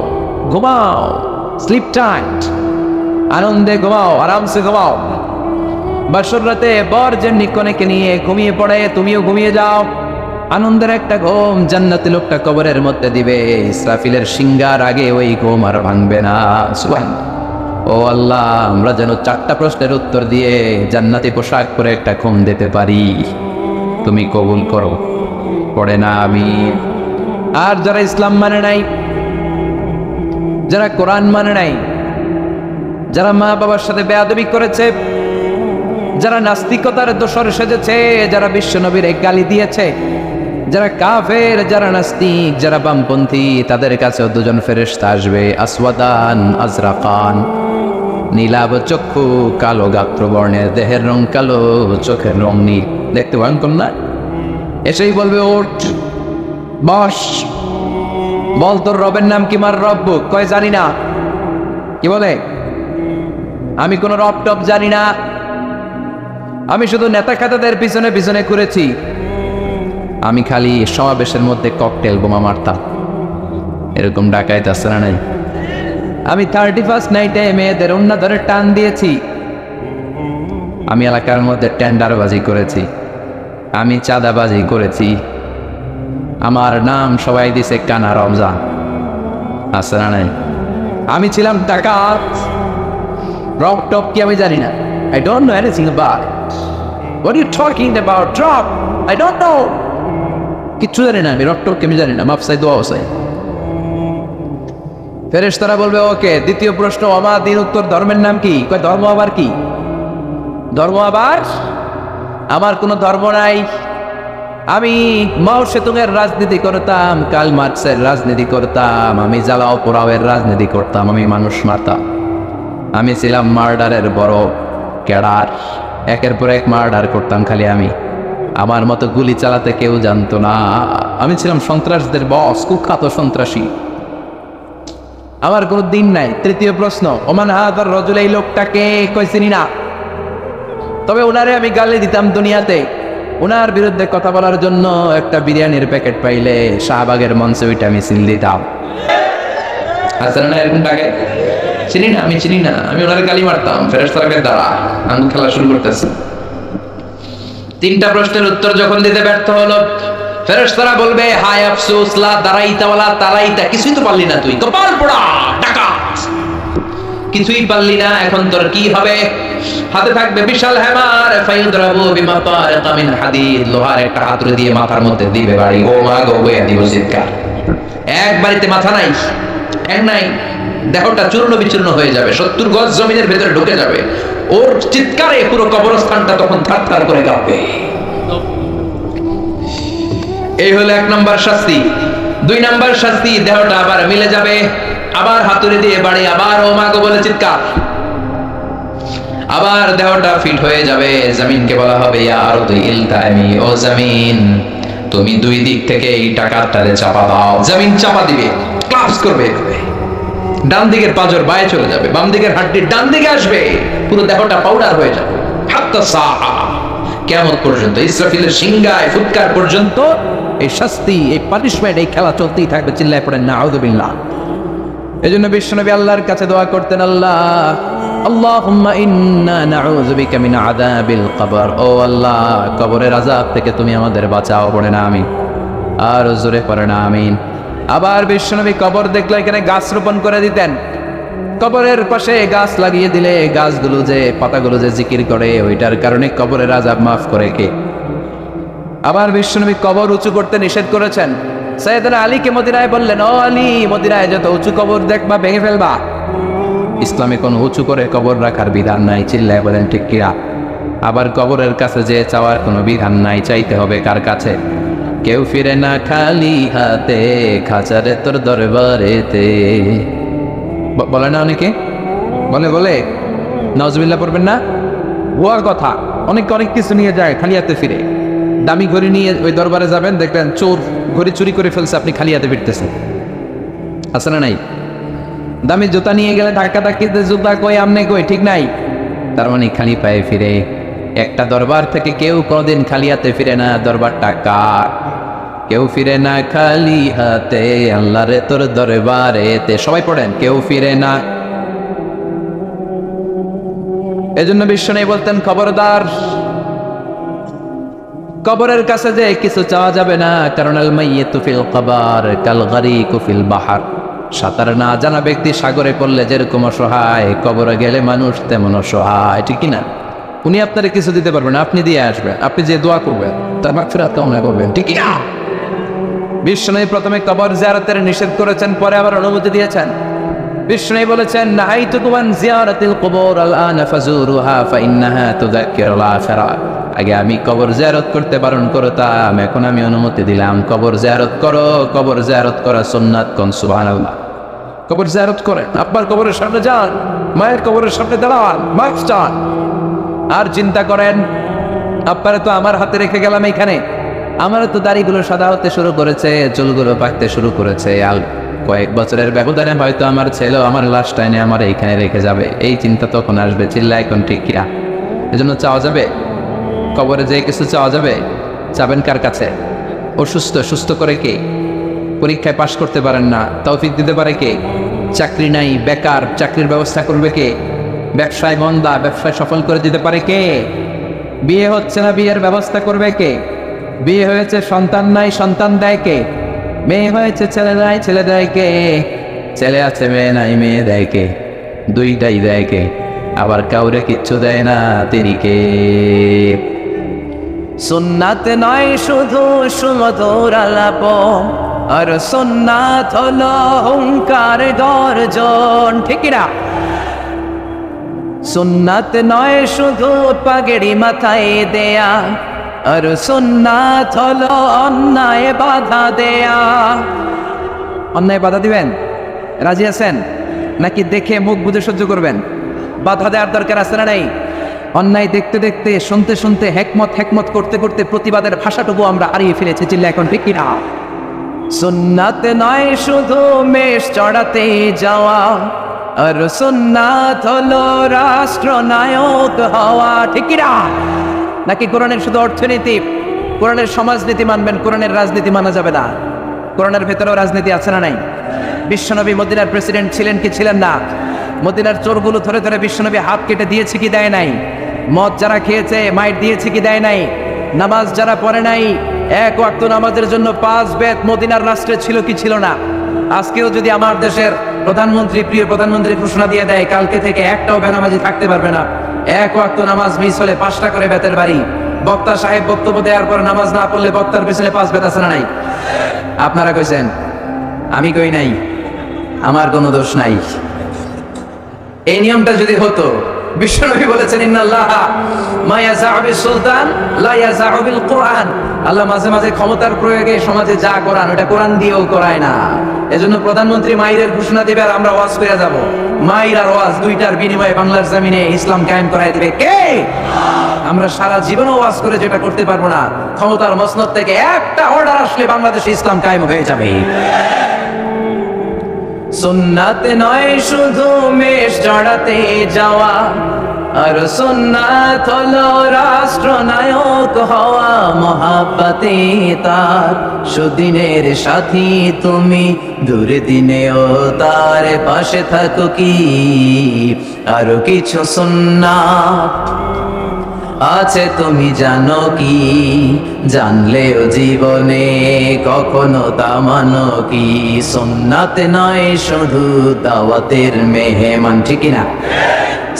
ঘুমাও, স্লিপ টাইট, আনন্দে ঘুমাও, আরামসে ঘুমাও। বাসর রাতে বর যেমনি কনেকে নিয়ে ঘুমিয়ে পড়ে, তুমিও ঘুমিয়ে যাও, আনন্দের একটা ঘুম জান্নাতি লোকটা কবরের মধ্যে দিবে। ইসরাফিলের সিংহার আগে ওই ঘুম আর ভাঙবে না। সুবহানাল্লাহ। ও আল্লাহ, আমরা যেন 4টা প্রশ্নের উত্তর দিয়ে জান্নাতি পোশাক পরে একটা ঘুম দিতে পারি, তুমি কবুল করো। পড়ে না আমি। আর যারা ইসলাম মানে নাই, যারা কোরআন মানে নাই, যারা মা বাবার সাথে বেয়াদবি করেছে, যারা নাস্তিকতার দোষর সেজেছে, যারা বিশ্বনবীর গালি দিয়েছে, যারা কাফের, যারা নাস্তিক, যারা বামপন্থী, তাদের কাছেও 2জন ফেরেশতা আসবে, আসওয়াদান আজরাকান, নীলাভ চক্ষু, কালো গাত্রবর্ণের, দেহের রং কালো, চোখের রং নীল, দেখতে ভয়ঙ্কর না? এসেই বলবে, ওঠ, বস, বল তোর রবের নাম কি? মার রব্বুক, কয় জানি না। কি বলে? আমি কোন রব টপ জানি না, আমি শুধু নেতা খাতাদের পিছনে পিছনে ঘুরেছি, আমি খালি সমাবেশের মধ্যে ককটেল বোমা মারতাম। এরকম ডাকাইত আছে না নাই? আমি 31st নাইটে মেয়েদের ওন্না ধরে টান দিয়েছি, আমি এলাকার মধ্যে টেন্ডারবাজি করেছি, আমি চাঁদাবাজি করেছি, আমার নাম সবাই দিছে কানা রমজান। আছে না নাই? আমি ছিলাম ডাকাত। রক টপ কি আমি জানি না? I don't know anything about it. What are you talking about? Drop! I don't know. কিচ্ছু জানি না আমি, রক টপ কি আমি জানি না। মাফসাই দোয়া হোসাই। ফেরেশতারা বলবে, ওকে, দ্বিতীয় প্রশ্ন, ওমা দিন, উত্তর, ধর্মের নাম কি? কয় ধর্ম আবার কি? ধর্ম আবার? আমার কোনো ধর্ম নাই। আমি মাও সেতুংয়ের রাজনীতি করতাম, কার্ল মার্কসের রাজনীতি করতাম, আমি জ্বালাও পোড়াওয়ের রাজনীতি করতাম, আমি মানুষ মারতাম, আমি ছিলাম মার্ডারের বড় ক্যাডার, একের পর এক মার্ডার করতাম খালি আমি। আমার মতো গুলি চালাতে কেউ জানতো না। আমি ছিলাম সন্ত্রাসদের বস, কুখ্যাত সন্ত্রাসী। আমার কোনো দিন নাই। তৃতীয় প্রশ্ন, ওমান হাদার রজুল, এই লোকটাকে কই চিনি না, তবে ওনারে আমি গালি দিতাম দুনিয়াতে। ওনার বিরুদ্ধে কথা বলার জন্য একটা বিরিয়ানির প্যাকেট পাইলে শাহবাগের মঞ্চে ওইটা মিছিল দিতাম। আসলে না এরকম টাকে চিনি না, আমি চিনি না, আমি ওনারে গালি মারতাম। ফেরেশতাকে দ্বারা আঙ্গুল খেলা শুরু করতেছে। তিনটা প্রশ্নের উত্তর যখন দিতে ব্যর্থ হলো, ফেরেশতারা বলবে হায় আফসোস, লা দারাইতা ওয়ালা তালাইতা, কিছুই তো পারলি না তুই, কপাল পোড়া ডাকাত, কিছুই পারলি না, এখন তোর কি হবে? হাতে থাকবে বিশাল হ্যামার, ফায়ুদরাবু বিমাতারিকা মিন হাদিদ, লোহার একটা হাতুড়ি দিয়ে মাথার মধ্যে দিবে বাড়ি। ও মা গো, বইয়া দিব চিৎকার। এক বাড়িতে মাথা নাই, এক নাই, দেহটা চূর্ণ বিচূর্ণ হয়ে যাবে, 70 গজ জমিনের ভেতরে ঢুকে যাবে। ওর চিৎকারে পুরো কবরস্থানটা তখন থারথার করে কাঁপবে। এই হলো 1 নম্বর শাস্তি। 2 নম্বর শাস্তি, দেহটা আবার মিলে যাবে, আবার হাতুড়ি দিয়ে বাড়ি, আবার ও মা গো বলে চিৎকার, আবার দেহটা ফিট হয়ে যাবে। জমিনকে বলা হবে ইয়া আরদু ইলতামি, ও জমিন তুমি 2 দিক থেকে এই টাকাটারে চাপা দাও। জমিন চাপা দিবে, ক্লাপস করবে, ডান দিকের পাঁজর বায়ে চলে যাবে, বাম দিকের হাড্ডি ডান দিকে আসবে, পুরো দেহটা পাউডার হয়ে যাবে। হাত্তা সাআ, কিয়ামত পর্যন্ত, ইসরাফিলের সিংহায় ফুৎকার পর্যন্ত এই শাস্তি, এই পানিশমেন্ট, এই খেলা চলতেই থাকবে। চিল্লায় পড়েন নাউযুবিল্লাহ। এজন্য বিশ্বনবী আল্লাহর কাছে দোয়া করতেন, আল্লাহ আল্লাহুম্মা ইন্না নাউযু বিকা মিন আযাবিল কবর, ও আল্লাহ কবরের আযাব থেকে তুমি আমাদের বাঁচাও। পড়ে না আমিন, আর জোরে পড়ে না আমিন। আবার বিশ্বনবী কবর দেখলে এখানে গাছ রোপণ করে দিতেন। কবরের পাশে গাছ লাগিয়ে দিলে গাছগুলো যে পাতাগুলো যে জিকির করে, ওইটার কারণে কবরের আযাব মাফ করে কে? আবার বিশ্বনবী কবর উঁচু করতে নিষেধ করেছেন। সাইয়েদনা আলীকে মদিনায় বললেন, ও আলী, মদিনায় যত উঁচু কবর দেখবা ভেঙে ফেলবা। ইসলামে কোনো উঁচু করে কবর রাখার বিধান নাই। চিল্লায় বলেন ঠিক কিনা? আবার কবরের কাছে যে চাওয়ার কোনো বিধান নাই। চাইতে হবে কার কাছে? কেউ ফিরে না খালি হাতে, খাঁচারে তোর দরবারেতে। বলে না অনেকে, বলে নাউজুবিল্লাহ পড়বেন না? ভুয়া কথা। অনেক কিছু নিয়ে যায়, খালি হাতে ফিরে। দামি ঘড়ি নিয়ে ওই দরবারে যাবেন, দেখবেন চোর ঘড়ি চুরি করে ফেলছে, আপনি খালি হাতে ফিরতেছেন। আছে না নাই? দামি জুতা নিয়ে গেলে ধাক্কা ধাক্কিতে জুতা কই, আমনে কই, ঠিক নাই? তার মানে খালি পায়ে ফিরে। একটা দরবার থেকে কেউ কোনোদিন খালি হাতে ফিরে না। দরবারটা কার? কেউ ফিরে না খালি হাতে, আল্লাহরে তোর দরবারেতে। সবাই পড়েন, কেউ ফিরে না। এজন্য বিশ্বনবী বলতেন, খবরদার কবরের কাছে যে কিছু চাওয়া যাবে না, কারণ আল মাইয়িতু ফিল কবর কাল গারিকু ফিল বাহর। সাঁতার না জানা ব্যক্তি সাগরে পড়লে যেরকম অসহায়, কবরে গেলে মানুষ তেমন অসহায়। ঠিক কিনা? উনি আপনারে কিছু দিতে পারবেন না, আপনি দিয়ে আসবেন, আপনি যে দোয়া করবেন তার মাগফিরাত কামনা করবেন। ঠিক কিনা? বিশ্বনবী প্রথমে কবর জিয়ারতের নিষেধ করেছেন, পরে আবার অনুমতি দিয়েছেন। বিশ্বনবী বলেছেন, নাহাইতুকুম আন জিয়ারাতিল কুবুর আল-আন ফাজুরুহা ফাইন্নাহা তুযাক্কিরুল আখিরা। আগে আমি কবর জিয়ারত করতে বারণ করতাম, এখন আমি অনুমতি দিলাম, কবর জিয়ারত করো। কবর জিয়ারত করা সুন্নাত। কোন সুবহানাল্লাহ। কবর জিয়ারত করেন, আপনার কবরের সামনে যান, মায়ের কবরের সামনে দাঁড়ান, মাফ চান, আর চিন্তা করেন আপনারা তো আমার হাতে রেখে গেলাম এখানে, আমার তো দাড়িগুলো সাদা হতে শুরু করেছে, চুলগুলো পাকতে শুরু করেছে, আর কয়েক বছরের ব্যবধানে হয়তো আমার ছেলে আমার লাশটা এনে আমার এইখানে রেখে যাবে। এই চিন্তা তখন আসবে। চিল্লা এখন ঠিক কিনা? এজন্য চাওয়া যাবে কবরে যে কিছু চাওয়া যাবে। চাবেন কার কাছে? সুস্থ করে কে? পরীক্ষায় পাশ করতে পারেন না, তৌফিক দিতে পারে কে? চাকরি নাই, বেকার, চাকরির ব্যবস্থা করবে কে? ব্যবসায় মন্দা, ব্যবসায় সফল করে দিতে পারে কে? বিয়ে হচ্ছে না, বিয়ের ব্যবস্থা করবে কে? বিয়ে হয়েছে, সন্তান নাই, সন্তান দেয় কে? মেয়ে হয়েছে, ছেলে নাই, ছেলে দেয় কে? ছেলে আছে, মেয়ে নাই, মেয়ে দেয় কে? দুইটাই দেয় কে? আবার কাউরে কিচ্ছু দেয় না, তিনি কে? সুন্নাত নয় শুধু সুমধুর আলাপ, আর সুন্নাত হলো হুঙ্কার গর্জন। ঠিক না? সুন্নাত নয় শুধু পাগড়ি মাথায় দেয়া, আর সুন্নাত হলো অন্যায় বাধা দেয়া। অন্যায় বাধা দিবেন? রাজি আছেন নাকি দেখে মুখ বুজে সহ্য করবেন? বাধা দেওয়ার দরকার আছে না নাই? অন্যায় দেখতে দেখতে, শুনতে শুনতে, হেকমত করতে করতে প্রতিবাদের ভাষাটুকু আমরা হারিয়ে ফেলেছি। চিল্লা এখন ঠিক কিনা? সুন্নাত নয় শুধু মেষ চড়াতে যাওয়া, আর সুন্নাত হলো রাষ্ট্রনায়ক হওয়া। ঠিক কিনা? নাকি কোরআনের শুধু অর্থনীতি, কোরআনের সমাজনীতি মানবেন, কোরআনের রাজনীতি মানা যাবে না? কোরআনের ভেতরেও রাজনীতি আছে না নাই? বিশ্বনবী মদিনার প্রেসিডেন্ট ছিলেন কি ছিলেন না? মদিনার চোরগুলো ধরে ধরে বিশ্বনবী হাত কেটে দিয়েছে কি দেয় নাই? মদ যারা খেয়েছে মাইর দিয়েছে কি দেয় নাই? নামাজ যারা পড়ে নাই, এক ওয়াক্ত নামাজের জন্য 5 বেত মদিনার রাষ্ট্রে ছিল কি ছিল না? আজকেও যদি আমার দেশের প্রধানমন্ত্রী, প্রিয় প্রধানমন্ত্রী ঘোষণা দিয়ে দেয় কালকে থেকে একটাও বেনামাজি থাকতে পারবে না, এক ওয়াক্ত নামাজ মিস হলে 5টা করে বেতের বাড়ি। বক্তা সাহেব বক্তব্য দেওয়ার পর নামাজ না পড়লে বক্তার পিছনে 5 বেত আছে না নাই? আপনারা কইছেন, আমি কই নাই, আমার কোনো দোষ নাই। এই নিয়মটা যদি হতো, বিশ্বনবী বলেছেন ইন্নাল্লাহা মা ইয়াযাউ বিস সুলতান লা ইয়াযাউ বিল কুরআন, আল্লাহ মাঝে মাঝে ক্ষমতার প্রয়োগে সমাজে যা করান ওটা কোরআন দিয়েও করায় না। এজন্য প্রধানমন্ত্রী মাইরের ঘোষণা দিবে আর আমরা ওয়াজ করে যাব। মাইর আর ওয়াজ দুইটার বিনিময়ে বাংলার জমিনে ইসলাম কায়েম করায় দিবে কে? আমরা সারা জীবন ওয়াজ করে যেটা করতে পারবো না, ক্ষমতার মসনদ থেকে একটা অর্ডার আসলে বাংলাদেশে ইসলাম কায়েম হয়ে যাবে। সুন্নাত নয় শুধু মেষ চড়াতে যাওয়া, আর সুন্নাত হলো রাষ্ট্রনায়ক হওয়া। মহাব্বতে তার সুদিনের সাথী তুমি, দুর্দিনেও তার পাশে থাকো কি? আরো কিছু সুন্নাত আছে তুমি জানো কি? জানলেও জীবনে কখনো তা মানো কি? সুন্নাত নয় শুধু দাওয়াতের মেহমান। ঠিক না?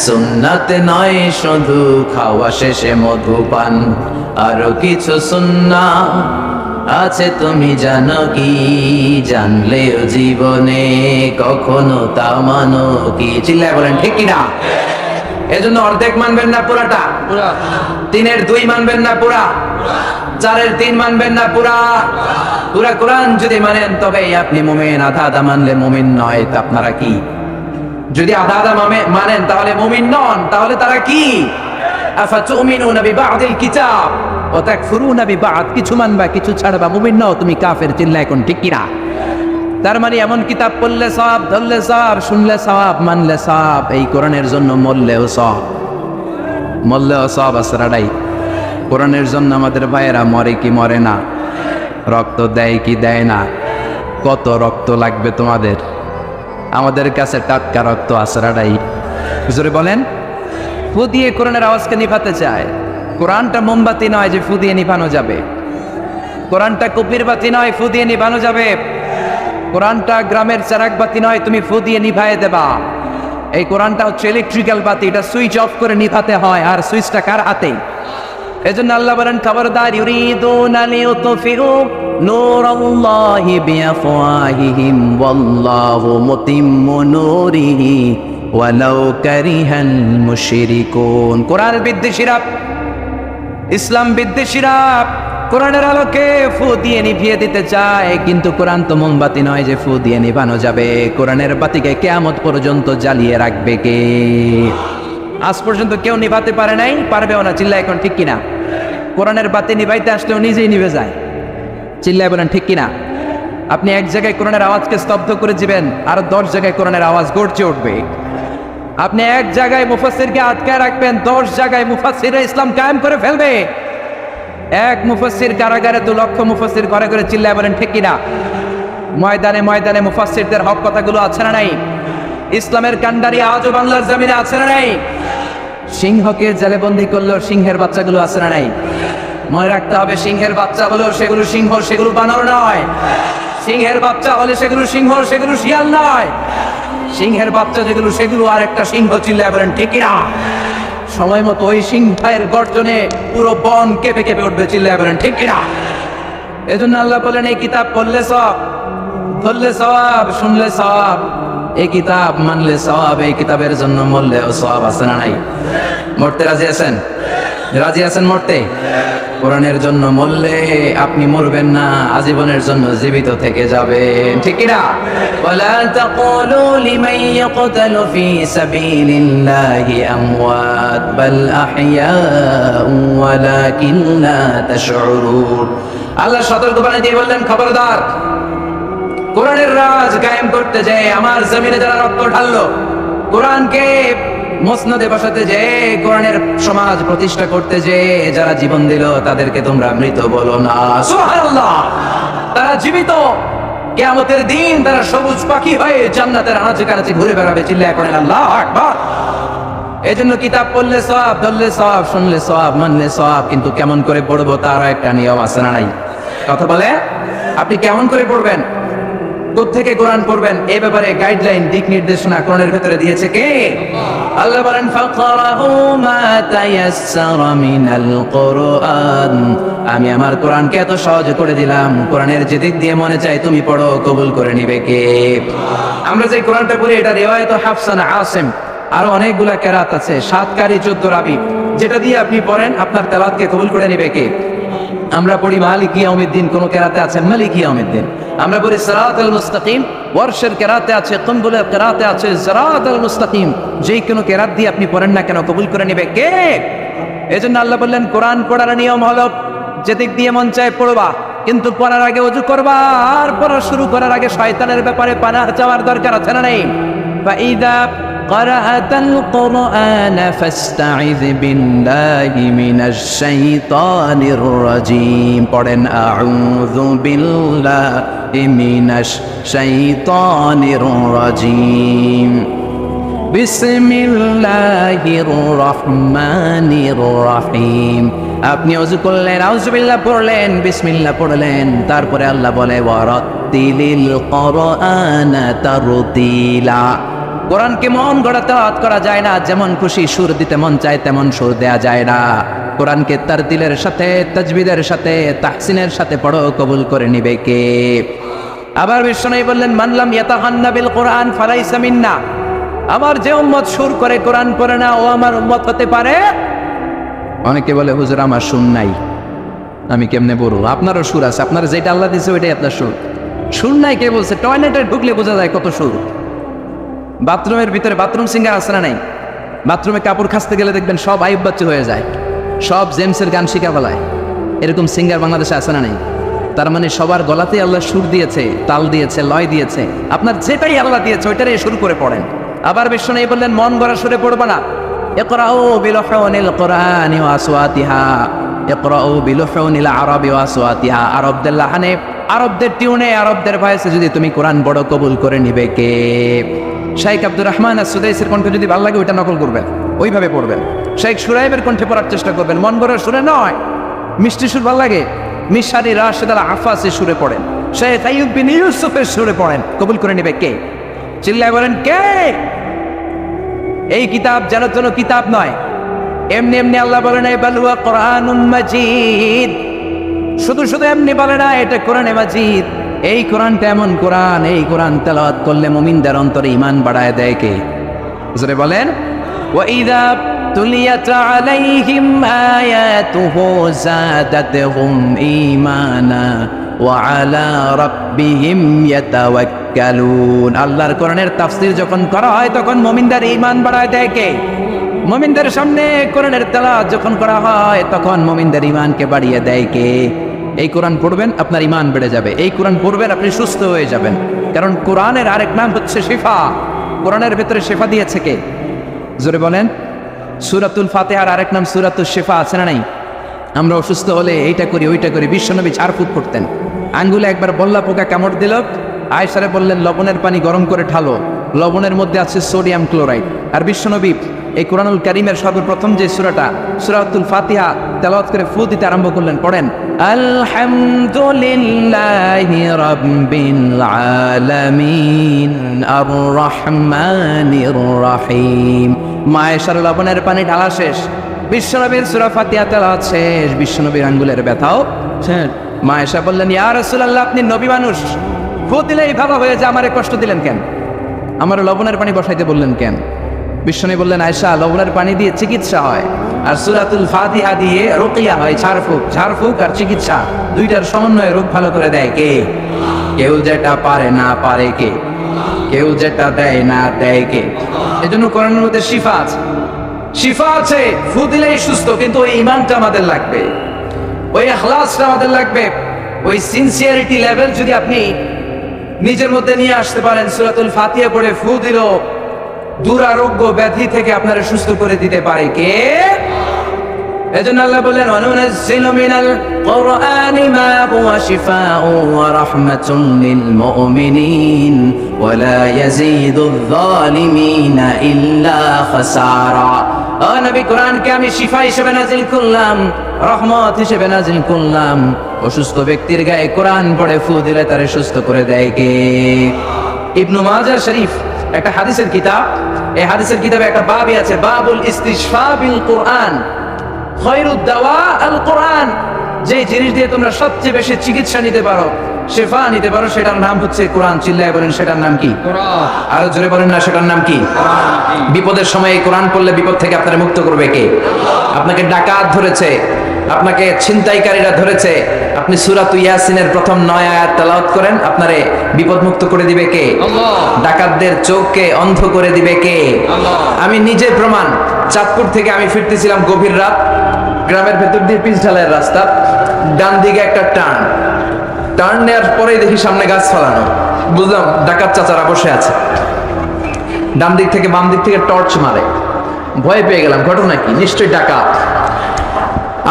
সুন্নাত নয় শুধু খাওয়া শেষে মধুপান, আরো কিছু সুন্নাত আছে তুমি জানো কি? জানলেও জীবনে কখনো তা মানো কি? চিল্লায় বলেন ঠিক কিনা? এজন্য অর্ধেক মানবেন না পুরাটা, 3-এর 2 মানবেন না পুরা, 4-এর 3 মানবেন না পুরা। পুরা কোরআন যদি মানেন তবে আপনি মুমিন, আধা আধা মানলে মুমিন নয়। তা আপনারা কি? যদি আধা আধা মানেন তাহলে মুমিন নন, তাহলে তারা কি? আফাতুমিনুনা বিবাদিল কিতাব ওয়া তাকফুরুনা বিবাদ, কিছু মানবা কিছু ছাড়বা, মুমিন নও তুমি কাফের। চিল্লা এখন ঠিক কিনা? তার মানে এমন কিতাব পড়লে সওয়াব, ধরলে সওয়াব, শুনলে সওয়াব, মানলে সওয়াব, এই কোরআনের জন্য মরলেও সওয়াব, মরলেও সওয়াব আসরাডাই। কোরআনের জন্য আমাদের ভাইয়েরা মরে কি মরে না? রক্ত দেয় কি দেয় না? কত রক্ত লাগবে তোমাদের? আমাদের কাছে টাটকা রক্ত আসরাডাই। জোরে বলেন। ফু দিয়ে কোরআনের আওয়াজকে নিভাতে চায়। কোরআনটা মোমবাতি নয় যে ফু দিয়ে নিভানো যাবে। কোরআনটা কপির বাতি নয় ফু দিয়ে নিভানো যাবে। কোরআনটা গ্রামের চারাক বাতি নয় তুমি ফু দিয়ে নিভায়ে দেবা। এই কোরআনটা হচ্ছে ইলেকট্রিক্যাল বাতি, এটা সুইচ অফ করে নিভাতে হয়, আর সুইচটা কার হাতে? এজন্য আল্লাহ বলেন খবরদার, ইউরিদুনা লিউতফিউ নূরাল্লাহি বিআফওয়াহিহিম ওয়াল্লাহু মুতিম্মু নূরিহি ওয়ালাউ কারিহাল মুশরিকুন। কোরআন বিদ্বেষীরা, ইসলাম বিদ্বেষীরা কোরআনের আলোকে ফু দিয়ে নিভিয়ে দিতে চায়, কিন্তু কোরআন তো মোমবাতি নয় যে ফু দিয়ে নিভানো যাবে। কোরআনের বাতিকে কিয়ামত পর্যন্ত জ্বালিয়ে রাখবে কে? আজ পর্যন্ত কেউ নিভাতে পারে নাই, পারবেও না। চিল্লা এখন ঠিক কিনা? কোরআনের বাতি নিভাইতে আসলেও নিজেই নিভে যায়। চিল্লায় বলেন ঠিক কিনা? আপনি এক জায়গায় কোরআনের আওয়াজকে স্তব্ধ করে দিবেন, আর 10 জায়গায় কোরআনের আওয়াজ গর্জে উঠবে। আপনি এক জায়গায় মুফাসসিরকে আটকায় রাখবেন, 10 জায়গায় মুফাসসিররা ইসলাম কায়েম করে ফেলবে। এক মুফাসসির কারাগারে তো লক্ষ মুফাসসির ঘরে ঘরে। চিল্লায় বলেন ঠিক কিনা? ময়দানে ময়দানে মুফাসসিরদের হক কথাগুলো আছে না নাই? ইসলামের কান্ডারি আজও বাংলার জমিনে আছে না নাই? সিংহকে জেলে বন্দী করলেও সিংহের বাচ্চাগুলো আছে না নাই? মনে রাখতে হবে, সিংহের বাচ্চা হলেও সেগুলো সিংহ, সেগুলো বানর নয়। সিংহের বাচ্চা হলে সেগুলো সিংহ, সেগুলো শিয়াল নয়। সিংহের বাচ্চা যেগুলো সেগুলো আর একটা সিংহ। চিল্লায় বলেন ঠিক কিনা? সময় মতো ওই সিংহের গর্জনে পুরো বন কেঁপে কেঁপে উঠবে। চিল্লায় বলেন ঠিক কিনা? এজন্য আল্লাহ বলেন এই কিতাব পড়লে সওয়াব, ধরলে সওয়াব, শুনলে সওয়াব, এই কিতাব মানলে সওয়াব, এই কিতাবের জন্য মরলেও সওয়াব আছে না নাই? মরতে রাজি আছেন? রাজি আছেন মরতে? কোরআনের জন্য মরলে আপনি মরবেন না, আজীবনের জন্য জীবিত থেকে যাবেন, ঠিক কি না? ওয়ালা তাকুলু লিমান ইয়াকতালু ফি সাবিলিল্লাহি আমওয়াত বাল আহইয়াউ ওয়ালাকিন লা তাশউরুন। আল্লাহ সতর্ক বাণী দিয়ে বললেন, খবরদার, কোরআনের রাজ কায়েম করতে যায় আমার জমিনে যারা রক্ত ঢাললো, কোরআনকে মসনদে বসাতে যে, কোরআনের সমাজ প্রতিষ্ঠা করতে যে যারা জীবন দিল তাদেরকে তোমরা মৃত বলো না। সুবহানাল্লাহ, তারা জীবিত। কিয়ামতের দিন তারা সবুজ পাখি হয়ে জান্নাতের আনাচে কানাচে ঘুরে বেড়াবে, চিল্লায় পড়েন আল্লাহু আকবার। এজন্য কিতাব পড়লে সওয়াব, ধরলে সওয়াব, শুনলে সওয়াব, মানলে সওয়াব, কিন্তু কেমন করে পড়বো তার একটা নিয়ম আছে না নাই? কথা বলে, আপনি কেমন করে পড়বেন, কোত্থেকে কোরআন পড়বেন, এই ব্যাপারে গাইডলাইন, দিক নির্দেশনা কোরআনের ভেতরে দিয়েছে কে? আল্লাহ বলেন, ফাকরাউ মা তায়াসসারা মিনাল কুরআন। আমি আমার কোরআনকে এত সহজ করে দিলাম, কোরআনের যে দিক দিয়ে মনে চাই তুমি পড়ো, কবুল করে নিবে কে? আমরা যে কোরআনটা পড়ি এটা রিওয়ায়াত হাফসান আসিম, আরো অনেকগুলা কেরাত আছে, 7 কারি 14 রাবি, যেটা দিয়ে আপনি পড়েন আপনার তেলাওয়াতকে কবুল করে নিবে কে? আমরা পড়ি মালিকি ইয়াউমিদ্দিন, কোন কেরাতে আছে মালিকি ইয়াউমিদ্দিন। আমরা পড়ি সিরাতাল মুস্তাকিম, ওয়ারশের কেরাতে আছে, কুনবুলের কেরাতে আছে সিরাতাল মুস্তাকিম। যেই কোনো কেরাত দিয়ে আপনি পড়েন না কেন, কবুল করে নেবে কে? এজন্য আল্লাহ বললেন, কোরআন পড়ার নিয়ম হলো যেদিক দিয়ে মন চায় পড়বা, কিন্তু পড়ার আগে ওযু করবা, আর পড়া শুরু করার আগে শয়তানের ব্যাপারে পানাহ চাওয়ার দরকার আছে না নেই? ফাইদা قرأت القرآن فاستعذ بالله من الشيطان الرجيم পড়েন আউযু বিল্লাহি মিনাশ শাইতানির রাজিম বিসমিল্লাহির রহমানির রহিম। আপনি ওযু করলেন, আউযু বিল্লাহ পড়লেন, বিসমিল্লাহ পড়লেন, তারপরে আল্লাহ বলে ওয়ারাত্তিলিল কুরআনা তারতিলা। কোরআনকে মন গড়া তেলাওয়াত করা যায় না, যেমন খুশি সুর দিতে মন চায় তেমন সুর দেয়া যায় না। কোরআনকে তারতিলের সাথে, তাজবিদের সাথে, তাহসিনের সাথে পড়ো, কবুল করে নিবে কে? আবার বিশ্বনবী বললেন, মানলাম ইয়াতাহান্না বিল কোরআন ফালাইসা মিন্না। আমার যে উম্মত সুর করে কোরআন পড়ে না, ও আমার উম্মত হতে পারে। অনেকে বলে, হুজুর আমার সুর নাই, আমি কেমনে পড়বো? আপনারও সুর আছে, আপনার যেটা আল্লাহ দিয়েছে ওইটাই আপনার সুর। সুর নাই কে বলছে? টয়লেটে ঢুকলে বোঝা যায় কত সুর। বাথরুমের ভিতরে বাথরুম সিঙ্গার আছে না নাই? বাথরুমে কাপড় খাসতে গেলে দেখবেন সব আইব বাচ্চা হয়ে যায়, সব জেমসের গান শিখা ফেলায়, এরকম সিঙ্গার বাংলাদেশে আছে না নাই? তার মানে সবার গলাতেই আল্লাহ সুর দিয়েছে, তাল দিয়েছে, লয় দিয়েছে। আপনার যেটাই আল্লাহ দিয়েছে ওইটারই শুরু করে পড়েন। আবার বিশ্বনবী বললেন, মন গড়া সুরে পড়বা না। ইকরাউ বিলুহুনিল কুরআনি ওয়া আসওয়াতিহা, ইকরাউ বিলুহুনিল আরাবি ওয়া আসওয়াতিহা। আরবদের লাহানে, আরবদের টিউনে, আরবদের ভয়েসে যদি তুমি কোরআন পড়ো, কবুল করে নিবে কে? শাইখ আব্দুর রহমান as-সুদাইসির কণ্ঠে যদি ভালো লাগে ওইটা নকল করবেন, ওইভাবে পড়বেন। শাইখ সুরাইবের কণ্ঠে পড়ার চেষ্টা করবেন, মন গড়া সুরে নয়। মিষ্টি সুর ভালো লাগে, মিশারি রাশেদ আল আফাসের সুরে পড়েন, শাইখ আইয়ুব বিন ইউসুফের সুরে পড়েন, কবুল করে নেবে কে? চিল্লায় বলেন কে? এই কিতাব যেন কোনো কিতাব নয়, এমনি এমনি আল্লাহ বলে নাই বাল হুয়া কুরআনুম মাজিদ। শুধু শুধু এমনি বলে না এটা কোরআনে মাজিদ। এই কোরআনটা এমন কোরআন, এই কোরআন তেলাওয়াত করলে মুমিনদের অন্তরে ঈমান বাড়ায় দেয় কে? জোরে বলেন। ওয়া ইযা তুলিয়াত আলাইহিম আয়াতুহু যাদাতহুম ঈমানা ওয়া আলা রাব্বিহিম ইয়াতাওয়াক্কালুন। আল্লাহর কোরআনের তাফসীর যখন করা হয় তখন মুমিনদের ঈমান বাড়ায় দেয় কে? মুমিনদের সামনে কোরআনের তেলাওয়াত যখন করা হয় তখন মুমিনদের ঈমানকে বাড়িয়ে দেয় কে? এই কোরআন পড়বেন আপনার ঈমান বেড়ে যাবে, এই কোরআন পড়বেন আপনি সুস্থ হয়ে যাবেন। কারণ কোরআনের আরেক নাম হচ্ছে শিফা। কোরআনের ভেতরে শিফা দিয়েছে কে? জোরে বলেন। সূরাতুল ফাতিহার আরেক নাম সূরাতুশ শিফা, আছে না নাই? আমরা অসুস্থ হলে এইটা করি ওইটা করি, বিশ্বনবী ঝাড়ফুঁক করতেন। আঙ্গুলে একবার বল্লা পোকা কামড় দিল, আয়েশারে বললেন লবণের পানি গরম করে ঢালো, লবণের মধ্যে আছে সোডিয়াম ক্লোরাইড। আর বিশ্বনবী এই কোরআনুল কারীমের সর্বপ্রথম যে সূরাটা, সূরাতুল ফাতিহা তেলাওয়াত করে ফু দিতে আরম্ভ করলেন। পড়েন আলহামদুলিল্লাহি রাব্বিল আলামিন আর রহমানির রহিম। মায়েশার লবণের পানি ঢালা শেষ, বিশ্বনবীর সূরা ফাতিহা তেলাওয়াত শেষ, বিশ্বনবীর আঙ্গুলের ব্যথাও শেষ। মায়েশা বললেন ইয়া রাসূলুল্লাহ, আপনি নবী মানুষ, ফু দিলেই ভালো হয়ে যায়, আমারে কষ্ট দিলেন কেন? আমার লবণের পানি বসাইতে বললেন কেন? বিশ্বনবী বললেন, আয়েশা, লবণের পানি দিয়ে চিকিৎসা হয় আর সূরাতুল ফাতিহা দিয়ে রুকিয়া হয়, ঝাড়ফুঁক। ঝাড়ফুঁক আর চিকিৎসা দুইটার সমন্বয়ে রোগ ভালো করে দেয় কে? কেউ যেটা পারে না পারে কে? কেউ যেটা দেয় না দেয় কে? এজন্য কোরআনের মধ্যে শিফা আছে, শিফা আছে। ফু দিলেই সুস্থ, কিন্তু ওই ঈমানটা আমাদের লাগবে, ওই ইখলাসটা আমাদের লাগবে, ওই সিনসিয়ারিটি লেভেল যদি আপনি নিজের মধ্যে নিয়ে আসতে পারেন, সূরাতুল ফাতিহা পড়ে ফু দিল দুরারোগ্য ব্যাধি থেকে আপনারা সুস্থ করে দিতে পারে কে? এজন্য আল্লাহ বললেন, ওয়ানুনাজ্জিলু মিনাল কুরআনি মা হুয়া শিফাউ ওয়া রাহমাতুন লিল মুমিনিন ওয়া লা ইয়াজিদুয যালিমিনা ইল্লা খাসারা। ও নবী, কোরআনকে আমি শিফা হিসেবে নাজিল করলাম, রহমত হিসেবে নাজিল করলাম। অসুস্থ ব্যক্তির গায়ে কোরআন পড়ে ফু দিলে তারে সুস্থ করে দেয় কে? ইবনু মাজাহ শরীফ একটা হাদিসের কিতাব, এই হাদিসের কিতাবে একটা বাবই আছে, বাবুল ইস্তিশফা বিল কোরআন, খায়রুদ দাওয়া আল কোরআন। যে জিনিস দিয়ে তোমরা সবচেয়ে বেশি চিকিৎসা নিতে পারো, শেফা নিতে পারো, সেটার নাম হচ্ছে কোরআন। চিল্লায় বলেন, সেটার নাম কি? কোরআন। আরো জোরে বলেন না, সেটার নাম কি? বিপদের সময় এই কোরআন পড়লে বিপদ থেকে আপনারা মুক্ত করবে কে? আপনাকে ডাকাত ধরেছে, আপনাকে ছিনতাইকারীরা ধরেছে, আপনি সূরাতুল ইয়াসিনের প্রথম 9 আয়াত তেলাওয়াত করেন, আপনারে বিপদ মুক্ত করে দিবে কে? আল্লাহ। ডাকাতদের চোখকে অন্ধ করে দিবে কে? আল্লাহ। আমি নিজে প্রমাণ। চাঁদপুর থেকে আমি ফিরতেছিলাম গভীর রাত, গ্রামের ভেতর দিয়ে পিচ ঢালাইয়ের রাস্তা, ডান দিকে একটা টার্ন নেওয়ার পরেই দেখি সামনে গাছ ফালানো, বুঝলাম ডাকাত চাচারা বসে আছে। ডান দিক থেকে বাম দিক থেকে টর্চ মারে, ভয় পেয়ে গেলাম, ঘটনা কি? নিশ্চয়ই ডাকাত।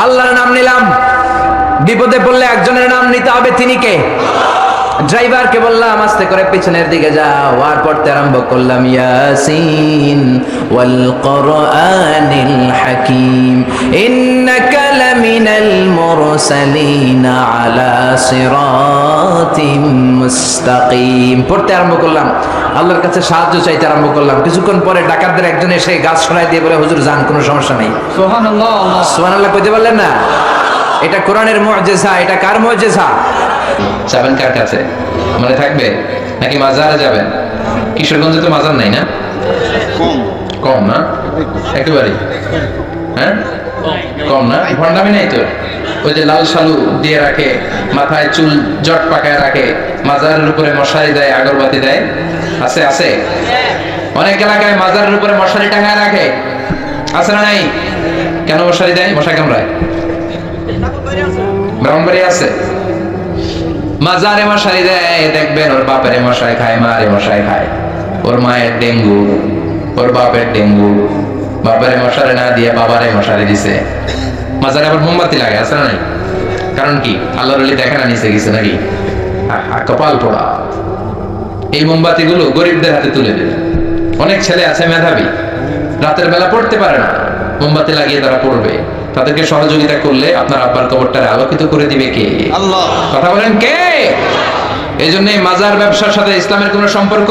আল্লাহর নাম নিলাম, বিপদে পড়লে একজনের নাম নিতে হবে, তিনি কে? ড্রাইভারকে বললাম আস্তে করে পিছনের দিকে যাও, আর পড়তে আরম্ভ করলাম, ইয়াসিন ওয়াল কুরআনিল হাকীম ইন্নাকা লামিনাল মুরসালিন আলা সিরাতিম মুস্তাকিম। পড়তে আরম্ভ করলাম, আল্লাহর কাছে সাহায্য চাইতে আরম্ভ করলাম। কিছুক্ষণ পরে ডাকাতদের একজন এসে গাছ সরাই দিয়ে বলে, হুজুর যান, কোনো সমস্যা নেই। সুবহানাল্লাহ। সুবহানাল্লাহ কইতে বললেন না? এটা কোরআনের মুআজিজা। এটা কার মুআজিজা? যাবেন কার কাছে? মনে থাকবে নাকি মাজারে যাবেন? কিশোরগঞ্জে তো মাজার নাই না? কম না? একেবারে হ্যাঁ কম না? ভণ্ডামি নাই তো? ওই যে লাল শালু দিয়ে রাখে, মাথায় চুল জট পাকায় রাখে, মাজারের উপরে মশারি দেয়, আগরবাতি দেয়, আছে? আছে। অনেক এলাকায় মাজারের উপরে মশারি টাঙায় রাখে, আছে না নাই? কেন মশারি দেয়? মশা কামড়ায়? ব্রাহ্মণবাড়ি আছে মাজারে মশারি দেয়, দেখবেন ওর বাপের মশাই খায়, মারে মশাই খায়, ওর মায়ের ডেঙ্গু, ওর বাপের ডেঙ্গু, বাপের মশারি না দিয়ে বাবারে মশারি দিছে। মাজারে আবার মোমবাতি লাগে, আছে না নাই? কারণ কি? আল্লাহর ওলি দেখে না নিচে গেছে নাকি? কপাল পোড়া। এই মোমবাতি গুলো গরিবদের হাতে তুলে দেবে। অনেক ছেলে আছে মেধাবী, রাতের বেলা পড়তে পারে না, মোমবাতি লাগিয়ে তারা পড়বে। তাদেরকে সহযোগিতা করলে আপনার আব্বার কবরটারে আলোকিত করে দিবে কে? আল্লাহ। কথা বলেন কে? এই জন্য মাজার ব্যবসার সাথে ইসলামের কোন সম্পর্ক?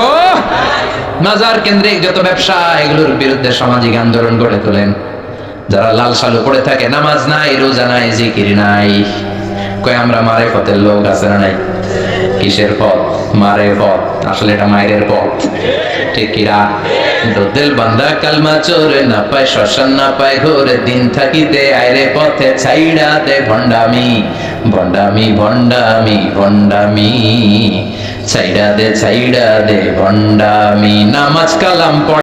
মাজার কেন্দ্রিক যত ব্যবসা, এগুলোর বিরুদ্ধে সামাজিক আন্দোলন গড়ে তোলেন। যারা লাল শালু পড়ে থাকে, নামাজ নাই, রোজা নাই, জিকির নাই, কয় আমরা মারে পথের লোক, আছে না নাই? কিসের পথ? মারে পথ। আসলে এটা মায়ের পথ, ঠিক কিরা? দিল বান্দা কালমা চোরে, না পায় শ্মশান, না পায় ঘোরে, দিন থাকিতে আইরে পথে ছাইড়া দে ভণ্ডামি, ভণ্ডামি, ভণ্ডামি, ভণ্ডামি, ছাইড়া দে ভণ্ডামি। নামাজ কালাম